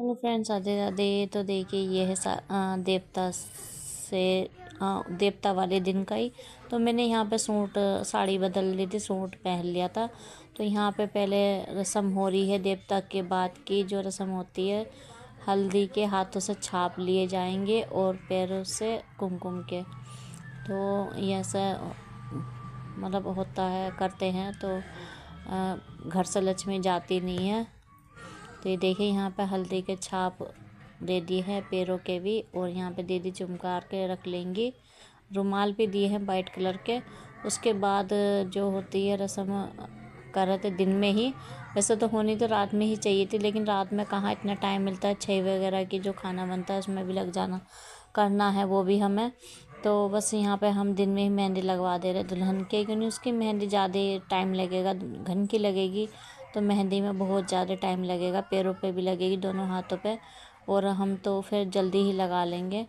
Hello friends, Radhe Radhe. तो देखिए ये है देवता वाले दिन का ही। तो मैंने यहाँ पे साड़ी बदल ली थी, सूट पहन लिया था। तो यहाँ पे पहले रस्म हो रही है देवता के बाद की जो रस्म होती है, हल्दी के हाथों से छाप लिए जाएंगे और पैरों से कुमकुम के। तो ये ऐसा मतलब होता है, करते हैं। तो घर से लक्ष्मी जाती नहीं है। तो ये देखिए यहाँ पे हल्दी के छाप दे दी है, पैरों के भी। और यहाँ पे दीदी चुमकार के रख लेंगी। रुमाल भी दिए हैं वाइट कलर के। उसके बाद जो होती है रस्म कर रहे थे दिन में ही। वैसे तो होनी तो रात में ही चाहिए थी, लेकिन रात में कहाँ इतना टाइम मिलता है। 6 वगैरह की जो खाना बनता है उसमें भी लग जाना, करना है वो भी हमें। तो बस यहाँ पे हम दिन में ही मेहंदी लगवा दे रहे दुल्हन के, क्योंकि उसकी मेहंदी ज़्यादा टाइम लगेगा, घन की लगेगी। तो मेहंदी में बहुत ज़्यादा टाइम लगेगा, पैरों पे भी लगेगी, दोनों हाथों पे। और हम तो फिर जल्दी ही लगा लेंगे,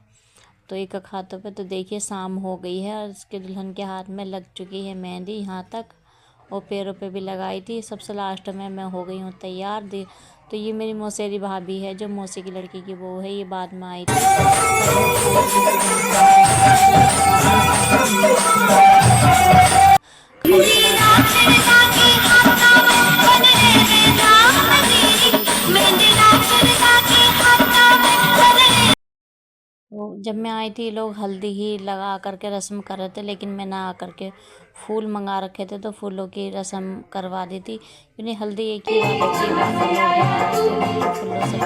तो एक एक हाथों पे। तो देखिए शाम हो गई है और इसके दुल्हन के हाथ में लग चुकी है मेहंदी यहाँ तक, और पैरों पे भी लगाई थी। सबसे लास्ट में मैं हो गई हूँ तैयार। तो ये मेरी मौसेरी भाभी है, जो मौसी की लड़की की बहू है, ये बाद में आई थी। तो जब मैं आई थी लोग हल्दी ही लगा करके रस्म कर रहे थे, लेकिन मैं ना आकर के फूल मंगा रखे थे, तो फूलों की रस्म करवा दी थी। क्योंकि हल्दी एक ही बात अच्छी फूलों से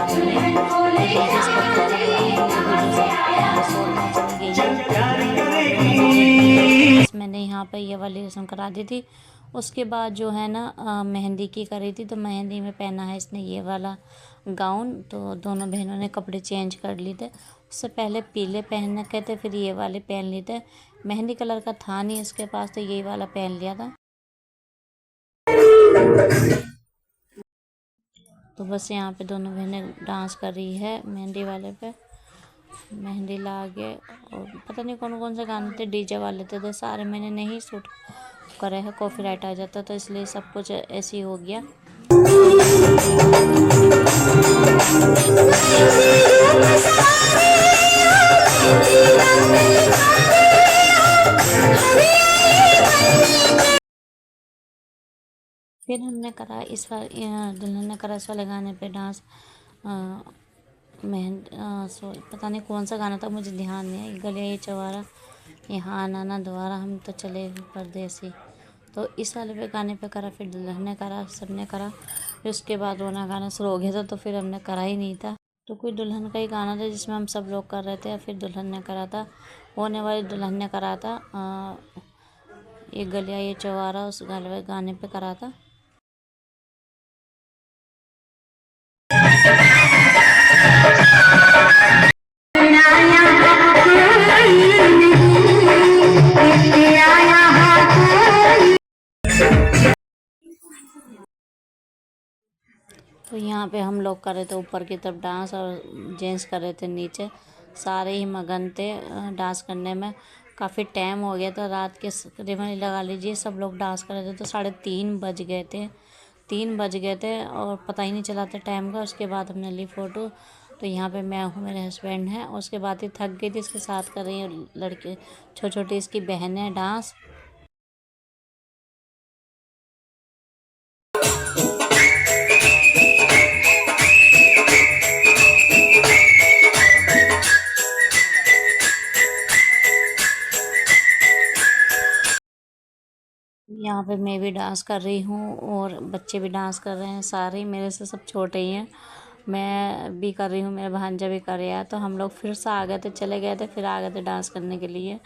मैंने यहाँ पे ये वाली रस्म करा दी थी। उसके बाद जो है ना मेहंदी की करी थी। तो मेहंदी में पहना है इसने ये वाला गाउन। तो दोनों बहनों ने कपड़े चेंज कर लिए थे। उससे पहले पीले पहन के थे, फिर ये वाले पहन लिए थे। मेहंदी कलर का था नहीं इसके पास, तो यही वाला पहन लिया था। तो बस यहाँ पे दोनों बहनें डांस कर रही है मेहंदी वाले पे। मेहंदी ला के, और पता नहीं कौन कौन से गाने थे, डीजे वाले थे। तो सारे मैंने नहीं शूट करे है, कॉपीराइट आ जाता, तो इसलिए सब कुछ ऐसे ही हो गया। फिर हमने करा इस बार, दुल्हन ने करा इस वाले गाने पे डांस। पता नहीं कौन सा गाना था, मुझे ध्यान नहीं है। गलिया ये चवारा, यहाँ आना ना दोबारा, हम तो चले परदेसी। तो इस वाले पे गाने पे करा, फिर दुल्हन ने करा, सबने करा। फिर उसके बाद रोना गाना शुरू हो गया था, तो फिर हमने करा ही नहीं था। तो कोई दुल्हन का ही गाना था जिसमें हम सब लोग कर रहे थे, फिर दुल्हन ने करा था। होने वाली दुल्हन ने करा था ये गलिया ये चवारा, उस गाने पे करा था। तो यहाँ पे हम लोग कर रहे थे ऊपर की तरफ डांस, और जेंट्स कर रहे थे नीचे। सारे ही मगन थे डांस करने में। काफ़ी टाइम हो गया था, रात के करीबन लगा लीजिए सब लोग डांस कर रहे थे। तो 3:30 बज गए थे, 3 बज गए थे, और पता ही नहीं चला था टाइम का। उसके बाद हमने ली फ़ोटो। तो यहाँ पे मैं हूँ, मेरे हस्बैंड हैं। उसके बाद ही थक गई थी, इसके साथ कर रही है लड़के, छोटी छोटी इसकी बहनें डांस। यहाँ पे मैं भी डांस कर रही हूँ, और बच्चे भी डांस कर रहे हैं। सारे मेरे से सब छोटे ही हैं। मैं भी कर रही हूँ, मेरा भांजा भी कर रहा है। तो हम लोग फिर से आ गए थे, चले गए थे, फिर आ गए थे डांस करने के लिए,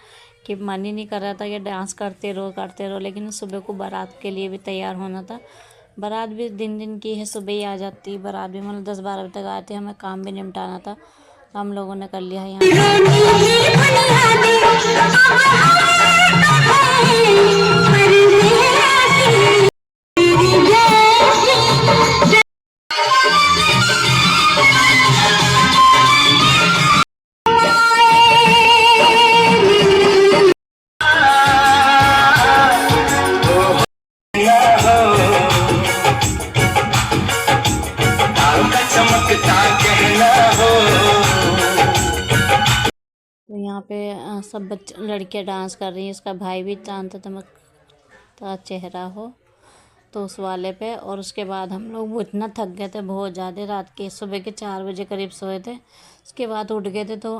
कि मन ही नहीं कर रहा था कि डांस करते रहो। लेकिन सुबह को बारात के लिए भी तैयार होना था। बारात भी दिन दिन की है, सुबह ही आ जाती बारात भी। मतलब 10-12 बजे तक आए थे, हमें काम भी निपटाना था। तो हम लोगों ने कर लिया है चमकता कहना यहाँ पे सब बच्चे लड़कियाँ डांस कर रही हैं। इसका भाई भी चांद चमकता चेहरा हो तो उस वाले पे। और उसके बाद हम लोग वो इतना थक गए थे बहुत ज़्यादा, रात के सुबह के 4 बजे करीब सोए थे। उसके बाद उठ गए थे तो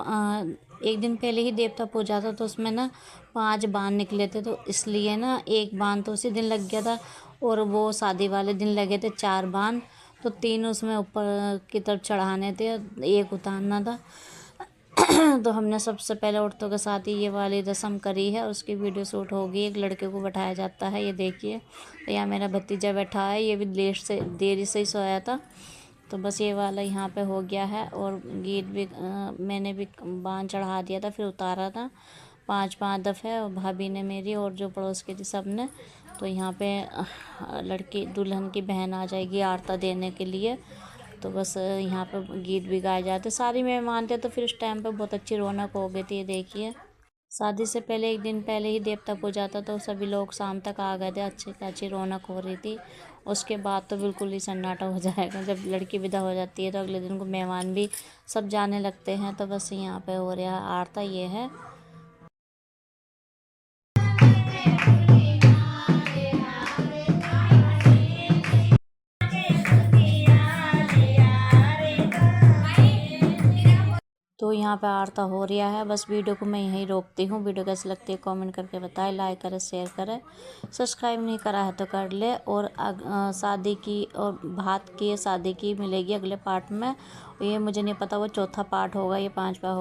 एक दिन पहले ही देवता पूजा था तो उसमें ना 5 बाण निकले थे, तो इसलिए ना एक बाण तो उसी दिन लग गया था और वो शादी वाले दिन लगे थे 4 बाण, तो 3 उसमें ऊपर की तरफ चढ़ाने थे, एक उतारना था। तो हमने सबसे पहले औरतों के साथ ही ये वाली रस्म करी है। उसकी वीडियो शूट होगी। एक लड़के को बैठाया जाता है, ये देखिए। तो यहाँ मेरा भतीजा बैठा है, ये भी देरी से ही सोया था। तो बस ये वाला यहाँ पे हो गया है। और गीत भी मैंने भी बाण चढ़ा दिया था, फिर उतारा था 5 दफ़े, और भाभी ने मेरी और जो पड़ोस की थी सब ने। तो यहाँ पे लड़की दुल्हन की बहन आ जाएगी आरता देने के लिए। तो बस यहाँ पे गीत भी गाए जाते, सारी मेहमान थे, तो फिर उस टाइम पे बहुत अच्छी रौनक हो गई थी। ये देखिए, शादी से पहले एक दिन पहले ही देवता पूजा था तो सभी लोग शाम तक आ गए थे, अच्छी खासी रौनक हो रही थी। उसके बाद तो बिल्कुल ही सन्नाटा हो जाएगा। जब लड़की विदा हो जाती है तो अगले दिन को मेहमान भी सब जाने लगते हैं। तो बस यहाँ पे हो रहा आरता ये है। तो यहाँ पे आरता हो रहा है। बस वीडियो को मैं यहीं रोकती हूँ। वीडियो कैसी लगती है कमेंट करके बताएं, लाइक करें, शेयर करें, सब्सक्राइब नहीं करा है तो कर ले। और शादी की और भात की शादी की मिलेगी अगले पार्ट में। ये मुझे नहीं पता वो चौथा पार्ट होगा, ये 5वां होगा।